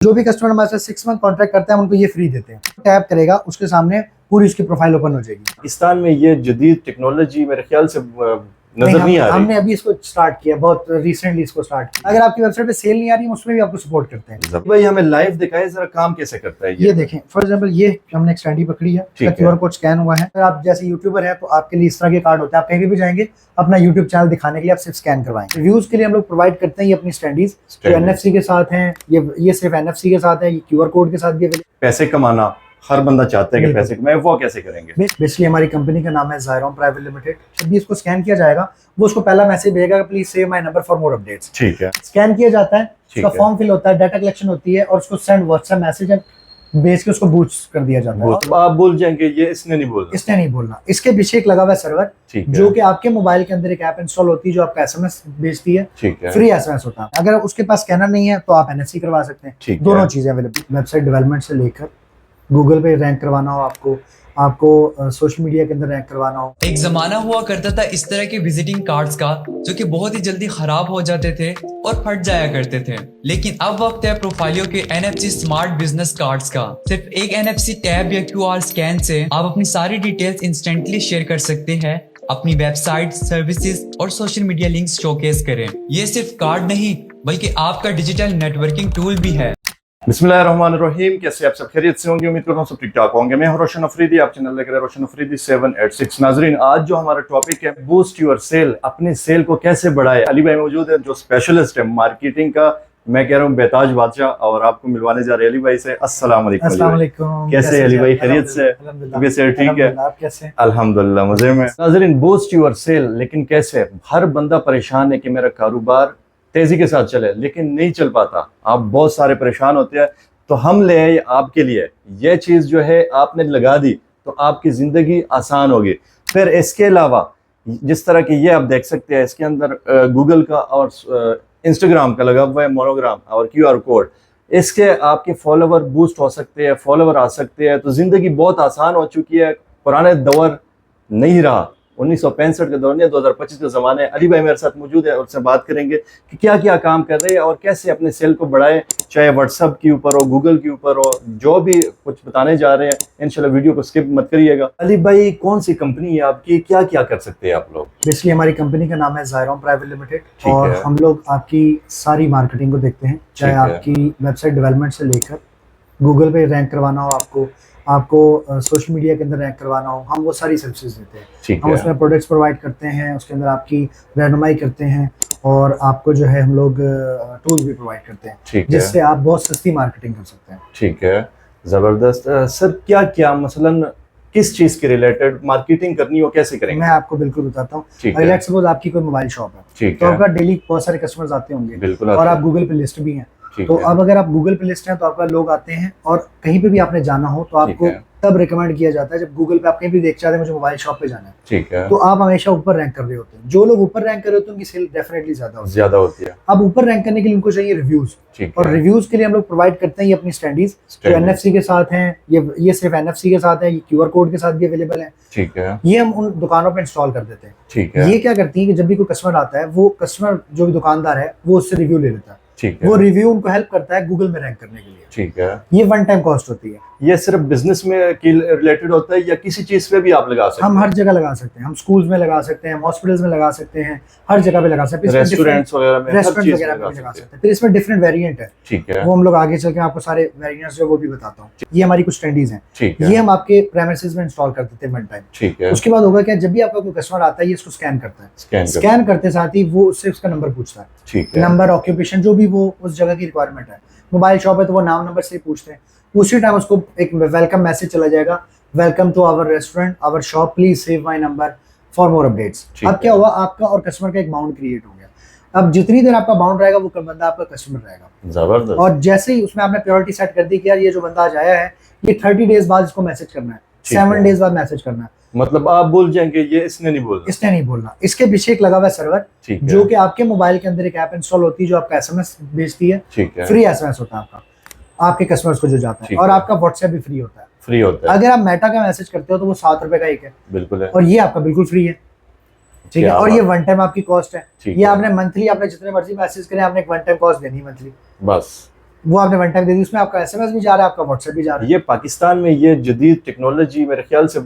जो भी कस्टमर हमारे साथ 6 मंथ कॉन्ट्रैक्ट करता है हम उनको ये फ्री देते हैं। टैप करेगा उसके सामने पूरी उसकी प्रोफाइल ओपन हो जाएगी। पाकिस्तान में ये जदीद टेक्नोलॉजी मेरे ख्याल से नजर नहीं आ रही। हमने अभी इसको स्टार्ट किया, बहुत रिसेंटली इसको स्टार्ट किया। अगर आपकी वेबसाइट पे सेल नहीं आ रही है उसमें भी आपको सपोर्ट करते हैं। भाई हमें लाइव दिखाए जरा काम कैसे करता है ये देखें, फॉर एग्जांपल ये हमने एक स्टैंडी पकड़ी है, QR कोड स्कैन हुआ है। अगर आप जैसे यूट्यूबर है तो आपके लिए इस तरह के कार्ड होते हैं, आप कहीं भी जाएंगे अपना यूट्यूब चैनल दिखाने के लिए आप सिर्फ स्कैन करवाएंगे। रिव्यूज के लिए हम लोग प्रोवाइड करते हैं ये अपनी स्टैंडीज जो NFC के साथ हैं, ये सिर्फ NFC के साथ है, ये QR कोड के साथ भी। पैसे कमाना हर बंदा चाहता है कि पैसे कमाए, वो कैसे करेंगे? बेसिकली हमारी कंपनी का नाम है ज़ायरोन प्राइवेट लिमिटेड। जब भी इसको स्कैन किया जाएगा वो उसको पहला मैसेज भेजेगा, please save my number for more updates. ठीक है, स्कैन किया जाता है, उसका फॉर्म फिल होता है, डाटा कलेक्शन होती है और उसको सेंड व्हाट्सएप मैसेज भेज के उसको बूस्ट कर दिया जाता है। तो आप बोल जाएंगे ये इसने नहीं बोलना, इसके पीछे एक लगा हुआ है सर्वर जो कि आपके मोबाइल के अंदर एक ऐप इंस्टॉल होती है जो आपका SMS भेजती है। फ्री SMS होता है। अगर उसके पास स्कैनर नहीं है तो आप NFC करवा सकते हैं। दोनों चीजें अवेलेबल। वेबसाइट डेवलपमेंट से लेकर गूगल पे रैंक करवाना हो, आपको सोशल मीडिया के अंदर रैंक करवाना हो। एक जमाना हुआ करता था इस तरह के विजिटिंग कार्ड्स का जो कि बहुत ही जल्दी खराब हो जाते थे और फट जाया करते थे, लेकिन अब वक्त है प्रोफाइलियो के NFC स्मार्ट बिजनेस कार्ड्स का। सिर्फ एक NFC टैब या QR स्कैन से आप अपनी सारी डिटेल्स इंस्टेंटली शेयर कर सकते हैं, अपनी वेबसाइट, सर्विसेज और सोशल मीडिया लिंक्स शोकेस करें। ये सिर्फ कार्ड नहीं बल्कि आपका डिजिटल नेटवर्किंग टूल भी है। बिस्मिल्लाहिर्रहमानिर्रहीम। कैसे आप सब खैरियत से होंगे? उम्मीद करता हूँ सब ठीक ठाक होंगे। मैं हूं रोशन अफरीदी, आप चैनल देख रहे हैं रोशन अफरीदी 786। नाजरीन, आज जो हमारा टॉपिक है बूस्ट योर सेल, अपनी सेल को कैसे बढ़ाए। अली भाई मौजूद है जो स्पेशलिस्ट है मार्केटिंग का, मैं कह रहा हूँ बेताज बादशाह, और आपको मिलवाने जा रहे हैं अली भाई से। अस्सलाम वालेकुम। कैसे अली भाई? खैरियत से? ठीक है, आप कैसे? अल्हम्दुलिल्लाह मजे में। नाजरीन, बूस्ट योर सेल, लेकिन कैसे? हर बंदा परेशान है कि मेरा कारोबार तेजी के साथ चले लेकिन नहीं चल पाता। आप बहुत सारे परेशान होते हैं, तो हम ले आए आपके लिए ये चीज जो है, आपने लगा दी तो आपकी जिंदगी आसान होगी। फिर इसके अलावा जिस तरह की ये आप देख सकते हैं, इसके अंदर गूगल का और इंस्टाग्राम का लगा हुआ है मोनोग्राम और QR कोड। इसके आपके फॉलोवर बूस्ट हो सकते हैं, फॉलोवर आ सकते हैं, तो जिंदगी बहुत आसान हो चुकी है। पुराने दौर नहीं रहा, 1965 के दौर में 2025 के ज़माने। अली भाई मेरे साथ मौजूद है और उससे बात करेंगे कि क्या क्या काम कर रहे हैं और कैसे अपने सेल को बढ़ाएं, चाहे व्हाट्सएप के ऊपर हो, गूगल के ऊपर हो, जो भी कुछ बताने जा रहे हैं। इंशाल्लाह वीडियो को स्किप मत करिएगा। अली भाई, कौन सी कंपनी है आपकी, क्या क्या कर सकते हैं आप लोग? बेसिकली हमारी कंपनी का नाम है ज़ायरोन प्राइवेट लिमिटेड और हम लोग आपकी सारी मार्केटिंग को देखते हैं, चाहे आपकी वेबसाइट डेवलपमेंट से लेकर गूगल पे रैंक करवाना हो, आपको सोशल मीडिया के अंदर रैंक करवाना हो, हम वो सारी सर्विसेज देते हैं। हम उसमें प्रोडक्ट्स प्रोवाइड करते हैं, उसके अंदर आपकी रहनुमाई करते हैं और आपको जो है हम लोग टूल्स भी प्रोवाइड करते हैं जिससे आप बहुत सस्ती मार्केटिंग कर सकते हैं। ठीक है, जबरदस्त। सर क्या क्या मसलन किस चीज के रिलेटेड मार्केटिंग करनी हो, कैसे करेंगे? मैं आपको बिल्कुल बताता हूँ। लेट्स सपोज आपकी कोई मोबाइल शॉप है, तो आपका डेली बहुत सारे कस्टमर्स आते होंगे और आप गूगल पे लिस्ट भी हैं। तो अब अगर आप गूगल पे लिस्ट हैं तो आपका लोग आते हैं और कहीं पे भी आपने जाना हो तो आपको तब रिकमेंड किया जाता है जब गूगल पे आप कहीं भी देख चाहते हैं मुझे मोबाइल शॉप पे जाना है। ठीक है, तो आप हमेशा ऊपर रैंक कर रहे होते हैं। जो लोग ऊपर रैंक कर रहे होते हैं उनकी सेल डेफिनेटली ज्यादा होती है। अब ऊपर रैंक करने के लिए उनको चाहिए रिव्यूज, और रिव्यूज के लिए हम लोग प्रोवाइड करते हैं ये अपनी स्टैंडीज जो NFC के साथ हैं, ये सिर्फ NFC के साथ है, ये QR कोड के साथ भी अवेलेबल है। ठीक है, ये हम उन दुकानों पे इंस्टॉल कर देते हैं। ठीक है, ये क्या करती है कि जब भी कोई कस्टमर आता है, वो कस्टमर जो भी दुकानदार है वो उससे रिव्यू ले लेता है। वो रिव्यू उनको हेल्प करता है गूगल में रैंक करने के लिए। ठीक है, ये वन टाइम कॉस्ट होती है। ये सिर्फ बिजनेस में रिलेटेड होता है या किसी चीज पे भी आप लगा सकते हैं? हम हर जगह लगा सकते हैं, हम स्कूल्स में लगा सकते हैं, हम हॉस्पिटल्स में लगा सकते हैं, हर जगह पे लगा सकते हैं, रेस्टोरेंट्स वगैरह में लगा सकते हैं। फिर इसमें डिफरेंट वेरिएंट है। ठीक है, वो हम लोग आगे चल के आपको सारे वेरिएंट्स जो वो भी बताता हूँ। ये हमारी कुछ स्टैंडीज हैं, ये हम आपके प्रेमिसेस में इंस्टॉल कर देते हैं वन टाइम। ठीक है, उसके बाद होगा क्या, जब भी आपका कोई कस्टमर आता है ये इसको स्कैन करता है, स्कैन करते साथ ही वो उससे उसका नंबर पूछता है। ठीक है, नंबर, ऑक्यूपेशन, जो भी वो उस जगह की रिक्वायरमेंट है। मोबाइल शॉप है तो वो नाम नंबर से पूछते हैं। उसी टाइम उसको एक वेलकम मैसेज चला जाएगा, welcome to our restaurant, our shop, please save my number for more updates. अब क्या हुआ, आपका और कस्टमर का एक बाउंड क्रिएट हो गया। अब जितनी देर आपका बाउंड रहेगा वो बंदा आपका कस्टमर रहेगा। जबरदस्त। और जैसे ही उसमें आपने प्रायोरिटी सेट कर दी कि यार ये जो बंदा आज आया है ये 30 डेज बाद इसको मैसेज करना है, 7 डेज बाद मैसेज करना है, मतलब आप बोल जाएंगे ये इसने नहीं बोलना। इसके पीछे एक लगा हुआ है सर्वर जो कि आपके मोबाइल के अंदर एक ऐप इंस्टॉल होती है जो आपका SMS भेजती है। फ्री SMS होता है आपके कस्टमर्स को जो जाता है, और आपका व्हाट्सएप भी फ्री होता है। अगर आप मेटा का मैसेज करते हो तो वो 7 रुपए का एक है, बिल्कुल है, और ये आपका बिल्कुल फ्री है। ठीक है, और ये वन टाइम आपकी कॉस्ट है। ये आपने मंथली, आपने जितने मर्जी मैसेज करें आपने एक वन टाइम कॉस्ट देनी है मंथली, बस वो आपने वन टाइम दे दी, उसमें आपका SMS भी जा रहा है, आपका WhatsApp भी जा रहा है। ये पाकिस्तान में ये जदीद टेक्नोलॉजी मेरे ख्याल से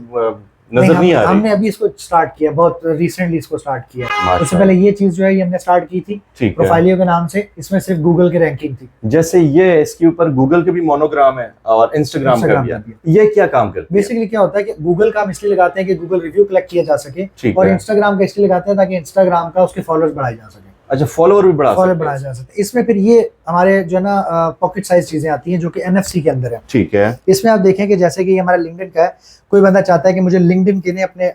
नजर नहीं आ रही। हमने अभी इसको स्टार्ट किया, बहुत रिसेंटली इसको स्टार्ट किया। माशाल्लाह। उससे पहले ये चीज जो है ये हमने स्टार्ट की थी ठीक है। प्रोफाइलियो के नाम से, इसमें सिर्फ गूगल की रैंकिंग थी। जैसे ये इसके ऊपर गूगल के भी मोनोग्राम है और इंस्टाग्राम का भी है, ये क्या काम करती है? बेसिकली क्या होता है कि गूगल का हम इसलिए लगाते हैं कि गूगल रिव्यू कलेक्ट किया जा सके, ठीक और है। इंस्टाग्राम का इसलिए लगाते हैं ताकि इंस्टाग्राम का उसके फॉलोअर्स बढ़ाए जा सके। अच्छा, फॉलोअर भी बढ़ा फॉलोअर सकते बढ़ाया हैं। जा सकता है। इसमें फिर ये हमारे जो है ना पॉकेट साइज चीजें आती हैं जो कि NFC के अंदर है। ठीक है। इसमें आप देखें कि जैसे कि ये हमारा लिंक्डइन का है, कोई बंदा चाहता है कि मुझे लिंक्डइन के लिए अपने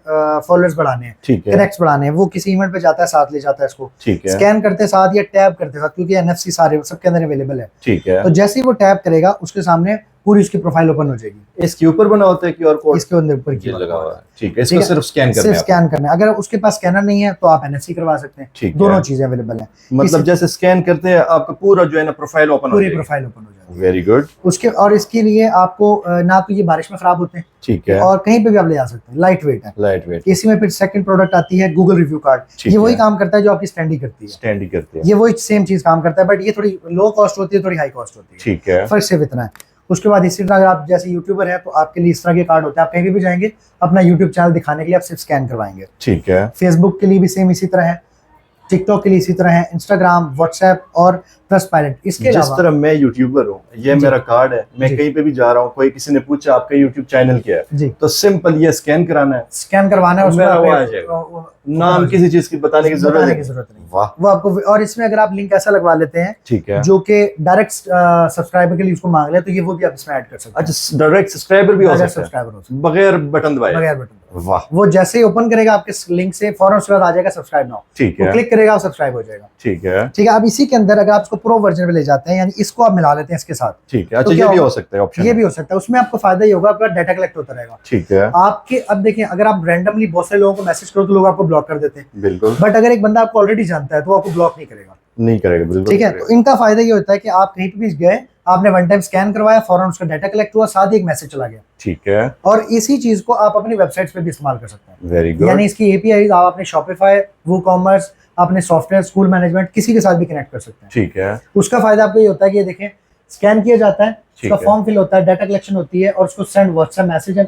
फॉलोअर्स बढ़ाने हैं, ठीक है। कनेक्ट्स बढ़ाने हैं, वो किसी इवेंट पे जाता है, साथ ले जाता है इसको, ठीक है। स्कैन करते साथ या टैब करते साथ, क्योंकि NFC सारे सबके अंदर अवेलेबल है। ठीक है। तो जैसे ही वो टैब करेगा उसके सामने पूरी उसकी प्रोफाइल ओपन हो जाएगी। इसके ऊपर बना होता है QR कोड, इसके अंदर ऊपर ये की लगा हुआ है। ठीक है, इसको सिर्फ स्कैन करना सिर्फ है। स्कैन करना है। अगर उसके पास स्कैनर नहीं है तो आप NFC करवा सकते हैं। ठीक है। दोनों चीजें अवेलेबल हैं। मतलब जैसे स्कैन करते हैं आपका पूरा जो है ना प्रोफाइल ओपन हो पूरी जाएगी। प्रोफाइल ओपन हो जाएगी। Very good. उसके और इसके लिए आपको ना तो ये बारिश में खराब होते हैं, ठीक है। और कहीं पे भी आप ले जा सकते हैं, लाइट वेट है। Light weight. इसी में फिर सेकंड प्रोडक्ट आती है गूगल रिव्यू कार्ड। ठीक ये वही है। काम करता है जो आपकी स्टैंडी करती है, स्टैंड ही करते हैं। ये वही सेम चीज काम करता है, बट ये थोड़ी लो कॉस्ट होती है, थोड़ी हाई कॉस्ट होती है। ठीक है। फर्क सिर्फ इतना है। उसके बाद इसी तरह अगर आप जैसे यूट्यूबर है तो आपके लिए इस तरह के कार्ड होते हैं, आप कहीं भी जाएंगे अपना यूट्यूब चैनल दिखाने के लिए आप सिर्फ स्कैन करवाएंगे। ठीक है। फेसबुक के लिए भी सेम इसी तरह है, टिकटॉक के लिए इसी तरह है, इंस्टाग्राम, व्हाट्सएप और ट्रस्टपायलट। इसके जिस अलावा तरह मैं यूट्यूबर हूँ, ये जी। मेरा कार्ड है, मैं जी। कहीं पे भी जा रहा हूँ, कोई किसी ने पूछा आपका यूट्यूब चैनल क्या है, जी तो सिंपल ये स्कैन कराना है, स्कैन करवाना है, उसमें मेरा वो आ आप जाएगा। नाम किसी चीज की बताने की जरूरत बताने की नहीं। जरूरत नहीं। वाह। वो आपको, और इसमें अगर आप लिंक ऐसा लगवा लेते हैं ठीक है। जो कि डायरेक्ट सब्सक्राइबर के लिए उसको मांग ले, तो ये वो भी आप इसमें ऐड कर सकते हैं। अच्छा, डायरेक्ट सब्सक्राइबर भी हो डायरेक्ट सकता है सब्सक्राइबर हो सकते बगैर बटन हैं, दबाए? बगैर बटन। वाह। वो जैसे ही ओपन करेगा आपके लिंक से फौरन उसके बाद आ जाएगा सब्सक्राइब नाउ, ठीक वो है। क्लिक करेगा और सब्सक्राइब हो जाएगा। ठीक है। ठीक है। अब इसी के अंदर अगर आप इसको प्रो वर्जन में ले जाते हैं, यानी इसको आप मिला लेते हैं इसके साथ, ठीक है। अच्छा, तो ये क्या भी होगा? हो सकता है ऑप्शन? ये भी हो सकता है। उसमें आपको फायदा ही होगा, आपका डाटा कलेक्ट होता रहेगा। ठीक है। आपके अब देखिए, अगर आप रैंडमली बहुत सारे लोगों को मैसेज करो तो लोग आपको ब्लॉक कर देते हैं, बिल्कुल बट अगर एक बंदा आपको ऑलरेडी जानता है तो वो आपको ब्लॉक नहीं करेगा। नहीं करेगा, बिल्कुल ठीक है। नहीं तो इनका फायदा ये होता है कि आप कहीं पे भी गए, आपने वन टाइम स्कैन करवाया, फौरन उसका डाटा कलेक्ट हुआ, साथ ही एक मैसेज चला गया, करेगा। ठीक है। और इसी चीज को आप अपनी वेबसाइट्स पे भी इस्तेमाल कर सकते हैं। Very good. यानी इसकी API आप अपने शॉपिफाई, वूकॉमर्स, अपने सॉफ्टवेयर, स्कूल मैनेजमेंट, किसी के साथ भी कनेक्ट कर सकते हैं। ठीक है। उसका फायदा आपको ये होता है कि ये देखें, स्कैन किया जाता है, ठीक उसका है। फॉर्म फिल होता है, डाटा कलेक्शन होती है, और उसको सेंड व्हाट्सएप मैसेज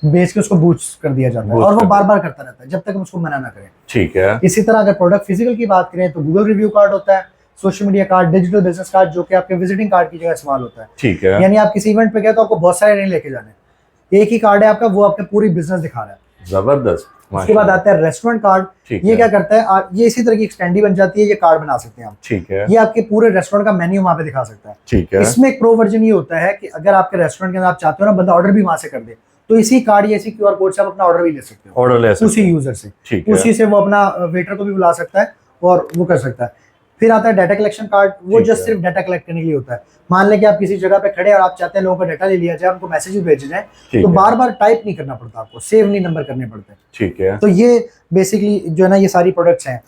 बेच के उसको बूस्ट कर दिया जाता है, Boost और वो कर बार बार करता रहता है जब तक हम उसको मना ना करें। ठीक है। इसी तरह अगर प्रोडक्ट फिजिकल की बात करें तो गूगल रिव्यू कार्ड होता है, social media card, digital business card, जो कि आपके विजिटिंग कार्ड की जगह इस्तेमाल होता है। ठीक है। यानी आप किसी इवेंट पे गए तो आपको बहुत सारे नहीं लेके जाने, एक ही कार्ड है आपका, वो आपका पूरी बिजनेस दिखा रहा है। जबरदस्त। उसके बाद आता है रेस्टोरेंट कार्ड। ठीक ये है। क्या करता है, ये इसी तरह की एक स्टैंडी बन जाती है, ये कार्ड बना सकते हैं आप। ठीक है। ये आपके पूरे रेस्टोरेंट का मेन्यू वहां पे दिखा सकता है। ठीक है। इसमें एक प्रो वर्जन ये होता है कि अगर आपके रेस्टोरेंट के अंदर आप चाहते हो ना बंदा ऑर्डर भी वहां से कर दे, तो इसी कार्ड या इसी QR कोड से आप अपना ऑर्डर भी ले सकते हो, ऑर्डर ले सकते उसी हैं। यूजर से। ठीक है। उसी से वो अपना वेटर को भी बुला सकता है और वो कर सकता है। फिर आता है डाटा कलेक्शन कार्ड, वो ठीक जस्ट है। सिर्फ डाटा कलेक्ट करने के लिए होता है। मान लें कि आप किसी जगह पे खड़े हैं और आप चाहते हैं लोगों का डाटा ले लिया जाए, उनको मैसेज भी भेजे जाए, ठीक तो है। बार बार टाइप नहीं करना पड़ता, आपको सेव नहीं नंबर करने पड़ते। ठीक है। तो ये बेसिकली जो है ना, ये सारी प्रोडक्ट्स हैं।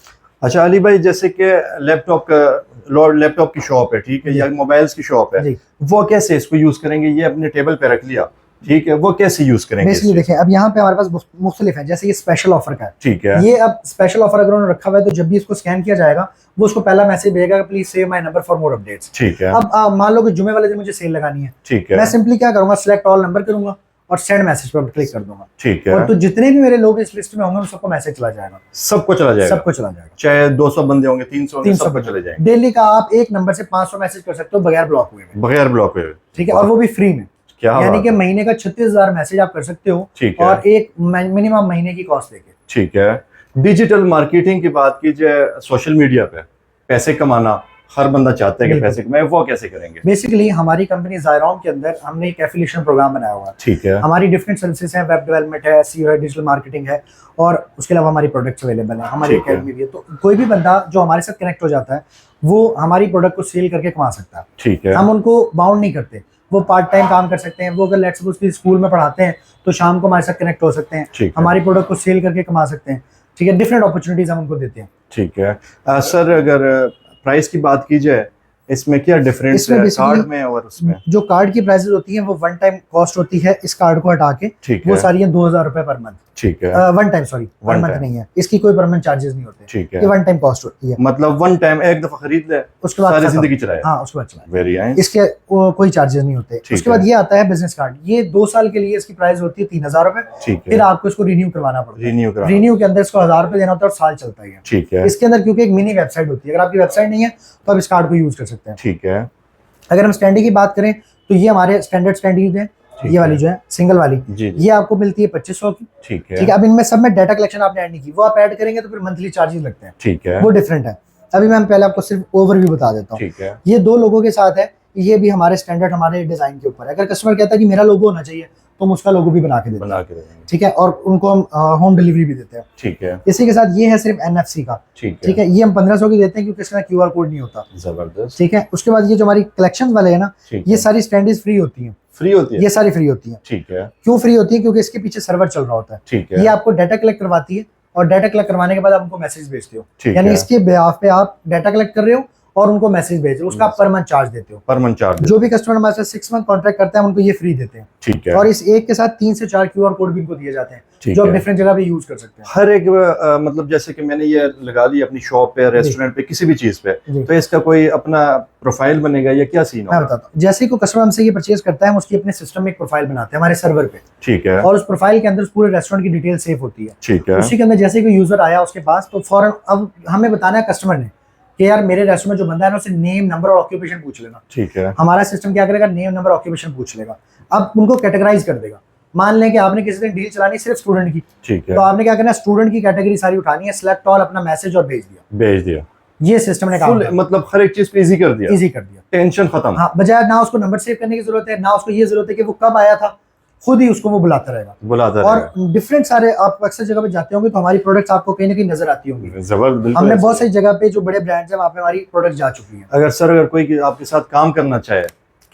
अच्छा अली भाई, जैसे कि लैपटॉप की शॉप है, ठीक है, या मोबाइल्स की शॉप है, जी। वो कैसे इसको यूज करेंगे? ये अपने टेबल पे रख लिया, ठीक है, वो कैसे यूज करेंगे इस बेसिकली चीज़? देखें, अब यहाँ पे हमारे पास मुख्तलिफ है, जैसे ये स्पेशल ऑफर का है। ठीक है। ये अब स्पेशल ऑफर अगर उन्होंने रखा हुआ है तो जब भी इसको स्कैन किया जाएगा वो उसको पहला मैसेज भेजेगा, please save my number for more updates. ठीक है। अब मान लो कि जुमे वाले दिन मुझे सेल लगानी है, ठीक है। मैं सिंपली क्या करूंगा, सिलेक्ट ऑल नंबर करूंगा और सेंड मैसेज पर क्लिक कर दूंगा, ठीक और है। तो जितने भी मेरे लोग इस लिस्ट में होंगे उन सबको मैसेज चला जाएगा, सबको चला जाएगा, सबको चला जाएगा। चाहे 200 बंदे होंगे, 300 होंगे, 300 सबको चले जाएंगे डेली का आप एक नंबर से 500 मैसेज कर सकते हो बगैर ब्लॉक हुए। बगैर ब्लॉक हुए। ठीक है, और वो भी फ्री में। क्या यानी बात कि है। महीने का 36,000 मैसेज आप कर सकते हो, ठीक है। और एक मिनिमम महीने की कॉस्ट लेके। ठीक है। डिजिटल मार्केटिंग की बात की जाए, सोशल मीडिया पे पैसे कमाना हर बंदा चाहता है कि बिल्कुल। पैसे कमाए, वो कैसे करेंगे? बेसिकली हमारी कंपनी ज़ायरोम के अंदर हमने एक एफिलिएशन प्रोग्राम बनाया हुआ है। ठीक है। हमारी डिफरेंट सर्विसेज हैं, वेब डेवलपमेंट है, SEO है, डिजिटल मार्केटिंग है, और उसके अलावा हमारी प्रोडक्ट्स अवेलेबल है, हमारी ठीक है। अकेडमी भी है। तो कोई भी बंदा जो हमारे साथ कनेक्ट हो जाता है वो हमारी प्रोडक्ट को सेल करके कमा सकता है। ठीक है। हम उनको बाउंड नहीं करते, वो पार्ट टाइम काम कर सकते हैं। वो अगर लेट्स सपोज कि स्कूल में पढ़ाते हैं तो शाम को हमारे साथ कनेक्ट हो सकते हैं, ठीक है। हमारी प्रोडक्ट को सेल करके कमा सकते हैं। ठीक है, डिफरेंट अपॉर्चुनिटीज हम उनको देते हैं। ठीक है। सर, अगर प्राइस की बात की जाए इसमें क्या डिफरेंस इसमें है basically कार्ड में और उसमें? जो कार्ड की प्राइसेस होती हैं वो वन टाइम कॉस्ट होती है, इस कार्ड को हटा के ठीक वो है, सारी है 2,000 रुपए पर मंथ। ठीक है, वन टाइम, सॉरी पर One मंथ time. नहीं है, इसकी कोई परमानेंट चार्जेस नहीं होते, ठीक ये है, वन टाइम कॉस्ट होती है। मतलब वन टाइम एक दफा खरीद ले, उसके बाद सारी खत्म। जिंदगी चलाए। हाँ, उसके बाद चला, वेरी नाइस। इसके कोई चार्जेस नहीं होते। ठीक उसके बाद है। ये आता है बिजनेस कार्ड, ये 2 साल के लिए इसकी प्राइस होती है 3,000 रुपए। ठीक फिर है, आपको इसको रिन्यू करवाना पड़ता है। रिन्यू करा। रिन्यू के अंदर इसको 1,000 रुपए देना होता है और साल चलता है ये। ठीक है, इसके अंदर क्योंकि एक मिनी वेबसाइट होती है, अगर आपकी वेबसाइट नहीं है तो आप इस कार्ड को यूज कर सकते हैं। ठीक है, अगर हम स्टैंडी की बात करें तो ये हमारे स्टैंडर्ड स्टैंडीज है, ठीक ये वाली है। जो है सिंगल वाली, जी जी, ये आपको मिलती है 2500 की। ठीक ठीक है, है, अब इनमें सब में डाटा कलेक्शन आपने ऐड नहीं की, वो आप ऐड करेंगे तो फिर मंथली चार्जेस लगते हैं, ठीक है, वो डिफरेंट है। अभी मैं पहले आपको सिर्फ ओवरव्यू बता देता हूँ। ठीक है, ये 2 लोगों के साथ है, ये भी हमारे स्टैंडर्ड हमारे डिजाइन के ऊपर है। अगर कस्टमर कहता है कि मेरा लोगो होना चाहिए तो हम उसका लोगो भी बना के देते हैं, बना के देंगे। ठीक है, और उनको हम होम डिलीवरी भी देते हैं। ठीक है, इसी के साथ ये है सिर्फ NFC का, ठीक ठीक है, ये हम 1500 की देते हैं क्योंकि इसका QR कोड नहीं होता। जबरदस्त। ठीक है, उसके बाद ये जो हमारी कलेक्शन वाले है ना, ठीक ये है, सारी स्टैंडीज फ्री होती हैं, फ्री होती है? ये सारी फ्री होती हैं। ठीक है, क्यों फ्री होती है? क्योंकि इसके पीछे सर्वर चल रहा होता है। ठीक ये है, आपको डाटा कलेक्ट करवाती है और डाटा कलेक्ट करवाने के बाद आप उनको मैसेज भेजते हो, ठीक यानी है, इसके बेहाफ पे आप डाटा कलेक्ट कर रहे हो और उनको मैसेज भेज रहे हो, उसका आप पर मंथ चार्ज देते हो। Per month charge. जो भी कस्टमर हमारे साथ 6 मंथ कॉन्ट्रैक्ट करता है हम उनको ये फ्री देते हैं। ठीक है, और इस एक के साथ 3 से 4 QR कोड भी इनको दिए जाते हैं ठीक जो आप है। डिफरेंट जगह पे यूज कर सकते हैं। हर एक मतलब जैसे कि मैंने ये लगा ली अपनी शॉप पे, रेस्टोरेंट पे, किसी भी चीज पे, जी। तो इसका कोई अपना प्रोफाइल बनेगा या क्या सीन मैं होगा? बताता हूँ, जैसे ही कोई कस्टमर हमसे ये परचेज करता है हम उसकी अपने सिस्टम में एक प्रोफाइल बनाते हैं हमारे सर्वर पे, ठीक है, और उस प्रोफाइल के अंदर उस पूरे रेस्टोरेंट की डिटेल सेव होती है। ठीक है, उसी के अंदर जैसे ही कोई यूजर आया उसके पास तो फौरन अब हमें बताना है कस्टमर ने कि यार मेरे रेस्टोरेंट में जो बंदा है ना उससे नेम, नंबर और ऑक्यूपेशन पूछ लेना। ठीक है, हमारा सिस्टम क्या करेगा, नेम, नंबर, ऑक्यूपेशन पूछ लेगा। अब उनको कैटेगराइज कर देगा। मान लें कि आपने किसी दिन डील चलानी सिर्फ स्टूडेंट की, ठीक है, तो आपने क्या करना है, स्टूडेंट की कैटेगरी सारी उठानी है, सिलेक्ट ऑल, अपना मैसेज और भेज दिया। भेज दिया। ये सिस्टम ने काम मतलब हर एक चीज पे इजी कर दिया, इजी कर दिया। टेंशन खत्म। हाँ, बजाय ना उसको नंबर सेव करने की जरूरत है, ना उसको ये जरूरत है कि वो कब आया था, खुद ही उसको वो बुलाता रहेगा। बुलाता और डिफरेंट सारे आप अक्सर जगह पे जाते होंगे तो हमारी प्रोडक्ट्स आपको कहीं ना कहीं नजर आती होंगी। रहेगा। जबरदस्त। हमने बहुत सारी जगह पे जो बड़े ब्रांड्स हैं वहाँ पे हमारी प्रोडक्ट जा चुकी है। अगर कोई आपके साथ काम करना चाहे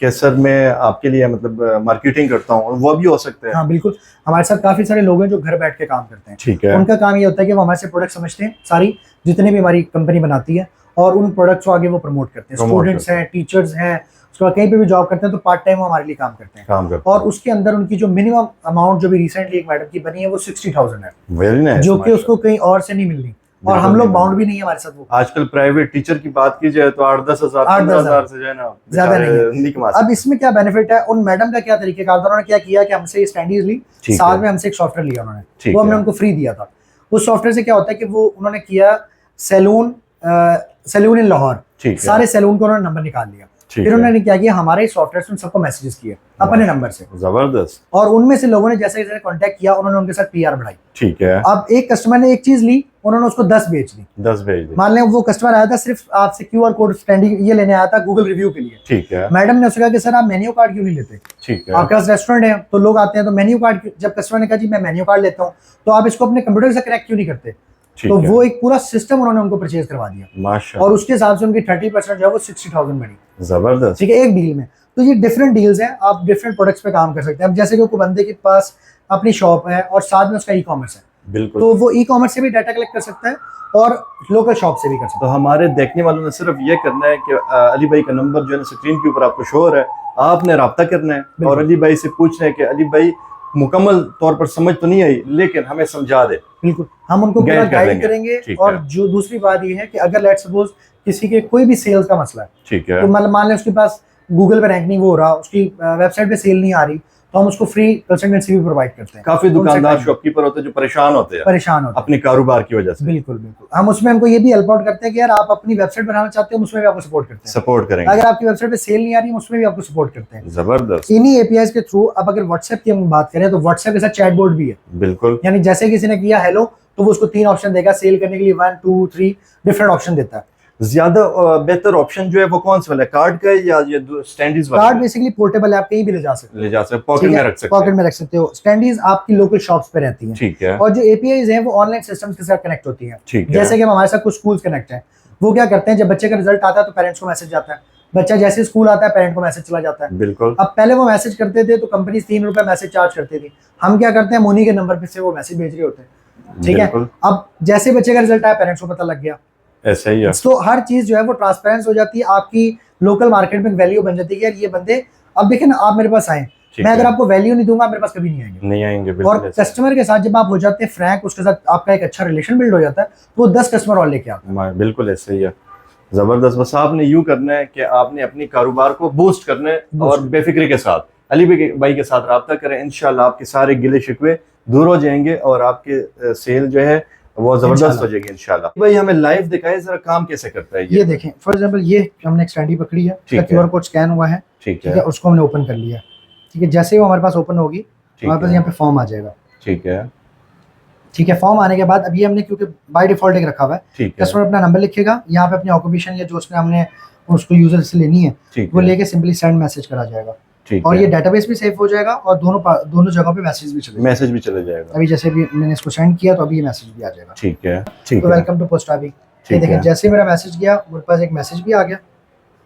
कि सर मैं आपके लिए मतलब मार्केटिंग करता हूँ, वो भी हो सकता है? हाँ बिल्कुल, हमारे साथ काफी सारे लोग हैं जो घर बैठ के काम करते हैं। ठीक है, उनका काम ये होता है कि वो हमारे से प्रोडक्ट समझते हैं सारी, जितनी भी हमारी कंपनी बनाती है, और उन प्रोडक्ट्स को आगे वो प्रमोट करते हैं। स्टूडेंट्स हैं, टीचर्स हैं, उसके बाद कहीं पे भी जॉब करते हैं तो पार्ट टाइम वो हमारे लिए काम करते हैं। काम करते और उसके अंदर उनकी जो मिनिमम अमाउंट जो भी रिसेंटली एक मैडम की बनी है वो 60,000 है, वेरी नाइस, जो कि उसको कहीं और से नहीं मिलनी। और हम लोग बाउंड भी नहीं है हमारे साथ वो। आजकल प्राइवेट टीचर की बात की जाए तो 8-10 हजार 15,000 से जो है ना ज्यादा नहीं नहीं कमा अब इसमें क्या बेनिफिट है, उन मैडम का क्या तरीकेकार था, उन्होंने क्या किया कि हमसे स्टैंडीज ली, ठीक साथ है। में हमसे एक सॉफ्टवेयर लिया उन्होंने, ठीक वो हमने है। उनको फ्री दिया था। उस सॉफ्टवेयर से क्या होता है कि वो उन्होंने किया सैलून इन लाहौर, ठीक है, सारे सैलून को उन्होंने नंबर निकाल लिया। ठीक फिर है। उन्होंने क्या किया, हमारे सॉफ्टवेयर से उन सबको मैसेजेस किए अपने नंबर से, जबरदस्त। और उनमें से लोगों ने जैसे जैसे कांटेक्ट किया उन्होंने उनके साथ PR बढ़ाई। ठीक है, अब एक कस्टमर ने एक चीज ली, उन्होंने उसको 10 बेच दी। 10 भेज दी। मान लें वो कस्टमर आया था सिर्फ आपसे QR कोड स्टैंडिंग ये लेने आया था गूगल रिव्यू के लिए, ठीक है, मैडम ने उससे कहा कि सर आप मेन्यू कार्ड क्यों नहीं लेते, ठीक है, आपके पास रेस्टोरेंट है तो लोग आते हैं तो मेन्यू कार्ड, जब कस्टमर ने कहा जी मैं मेन्यू कार्ड लेता हूँ तो आप इसको अपने कंप्यूटर से कनेक्ट क्यों नहीं करते, ठीक तो है। वो एक पूरा सिस्टम उन्होंने उनको परचेज करवा दिया, माशाल्लाह, और उसके हिसाब से उनकी 30% जो है वो 60,000 बनी। जबरदस्त। ठीक है, एक डील में। तो ये डिफरेंट डील्स हैं, आप डिफरेंट प्रोडक्ट्स पे काम कर सकते हैं। अब जैसे कि कोई बंदे के पास अपनी शॉप है और साथ में उसका ई-कॉमर्स है, बिल्कुल। तो वो ई-कॉमर्स से भी डाटा कलेक्ट कर सकता है और लोकल शॉप से भी कर सकता तो हमारे देखने वालों ने सिर्फ ये करना है कि अली भाई का नंबर जो है ना स्क्रीन के ऊपर आपको शो हो रहा है, आपने रब्ता करना है और अली भाई से पूछना है कि अली भाई मुकम्मल तौर पर समझ तो नहीं आई लेकिन हमें समझा दे। बिल्कुल, हम उनको पूरा गाइड कर गाइड देंगे। करेंगे। ठीक और है। जो दूसरी बात ये है कि अगर लेट्स सपोज किसी के कोई भी सेल्स का मसला है, ठीक है, तो मतलब मान लें उसके पास गूगल पे रैंक नहीं हो रहा, उसकी वेबसाइट पे सेल नहीं आ रही, तो हम उसको फ्री कंसल्टेंसी भी प्रोवाइड करते हैं। काफी उनसे दुकानदार टाइम- शॉपकीपर होते हैं जो परेशान होते हैं परेशान होते हैं, अपने कारोबार की वजह से, बिल्कुल बिल्कुल। हम उसमें हमको ये भी हेल्प आउट करते हैं कि यार आप अपनी वेबसाइट बनाना चाहते हो, उसमें भी आपको सपोर्ट करते हैं। सपोर्ट करेंगे। अगर आपकी वेबसाइट पे सेल नहीं आ रही है उसमें भी आपको सपोर्ट करते हैं। जबरदस्त, इन्हीं APIs के थ्रू। अब अगर व्हाट्सएप की हम बात करें तो व्हाट्सएप के साथ चैटबॉट भी है, बिल्कुल। यानी जैसे किसी ने किया हेलो तो वो उसको 3 ऑप्शन देगा सेल करने के लिए, 1 2 3 डिफरेंट ऑप्शन देता है। ज्यादा बेहतर ऑप्शन जो है वो कौन सा वाला है, कार्ड का या ये स्टैंडीज वाला? कार्ड बेसिकली पोर्टेबल है, आप कहीं भी ले जा सकते हो, ले जा सकते, पॉकेट ठीक में है? रख सकते पॉकेट हैं। में रख सकते हो। स्टैंडीज आपकी लोकल शॉप्स पे रहती हैं, ठीक है, और जो APIs हैं वो ऑनलाइन सिस्टम्स के साथ कनेक्ट होती हैं। ठीक है, जैसे कि हमारे साथ कुछ स्कूल्स कनेक्ट हैं, वो क्या करते हैं जब बच्चे का रिजल्ट आता है तो पेरेंट्स को मैसेज जाता है, बच्चा जैसे स्कूल आता है पेरेंट को मैसेज चला जाता है। बिल्कुल। अब पहले वो मैसेज करते थे तो कंपनी 3 रुपए मैसेज चार्ज करती थी, हम क्या करते हैं मोनी के नंबर पे से वो मैसेज भेज रहे होते हैं, ठीक है? बिल्कुल। अब जैसे बच्चे का रिजल्ट आया पेरेंट्स को पता लग गया, ऐसा ही है। तो हर चीज जो है वो ट्रांसपेरेंस हो जाती है। आपकी लोकल मार्केट में वैल्यू बन जाती है कि यार ये बंदे, अब देखें ना, आप मेरे पास आए, ठीक मैं अगर है। आपको वैल्यू नहीं दूंगा, आप मेरे पास कभी नहीं आएंगे। नहीं आएंगे, और बिल्कुल ऐसा। कस्टमर के साथ जब आप हो जाते हैं फ्रैंक, उसके साथ आपका एक अच्छा रिलेशन बिल्ड हो जाता है, तो वो 10 कस्टमर और लेके आता है। बिल्कुल ऐसे ही है, जबरदस्त। बस आपने यूं करना है कि आपने अपनी कारोबार को बूस्ट करना है और बेफिक्री के साथ अली भाई के साथ रब्ता करें। इंशाल्लाह आपके सारे गिले शिकवे दूर हो जाएंगे और आपके सेल जो है वो जबरदस्त हो जाएगी इंशाल्लाह। भाई हमें लाइव दिखाए जरा काम कैसे करता है ये देखें, फॉर एग्जांपल ये हमने एक स्टैंडी पकड़ी है, ठीक है। QR कोड स्कैन हुआ है, ठीक ठीक है, उसको हमने ओपन कर लिया, ठीक है। जैसे ही वो हमारे पास ओपन होगी, हमारे पास यहाँ पे फॉर्म आ जाएगा, ठीक है, ठीक है। फॉर्म आने के बाद अब ये हमने क्योंकि बाय डिफॉल्ट एक रखा हुआ है, ठीक है, कस्टमर अपना नंबर लिखेगा, यहाँ पे अपनी ऑक्यूपेशन या जो उसने हमने उसको यूजर से लेनी है ठीक वो है, लेके सिंपली सेंड मैसेज करा जाएगा, ठीक और है। ये डेटाबेस भी सेव हो जाएगा और दोनों जगहों पे मैसेज भी चलेगा। मैसेज भी चले जाएगा, अभी जैसे भी मैंने इसको सेंड किया तो अभी ये मैसेज भी आ जाएगा, ठीक है, ठीक तो है, वेलकम टू पोस्ट अभी। ये ठीक देखें, है। जैसे ही मेरा मैसेज गया मेरे पास एक मैसेज भी आ गया,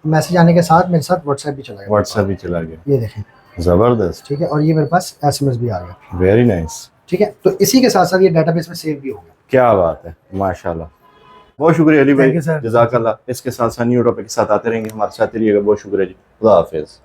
मैसेज आने के साथ मेरे साथ व्हाट्सएप भी चला गया, व्हाट्सएप भी चला गया, ये देखें, जबरदस्त, ठीक है। और ये मेरे पास SMS भी आ गया, वेरी नाइस, ठीक है। तो इसी के साथ साथ ये डेटाबेस में सेव भी हो गया। क्या बात है, माशाल्लाह। बहुत शुक्रिया अली भाई, Thank you, sir. जज़ाकल्लाह। इसके साथ साथ न्यू टॉपिक के साथ आते रहेंगे, हमारे साथ रहिएगा। बहुत शुक्रिया जी, खुदा हाफिज़।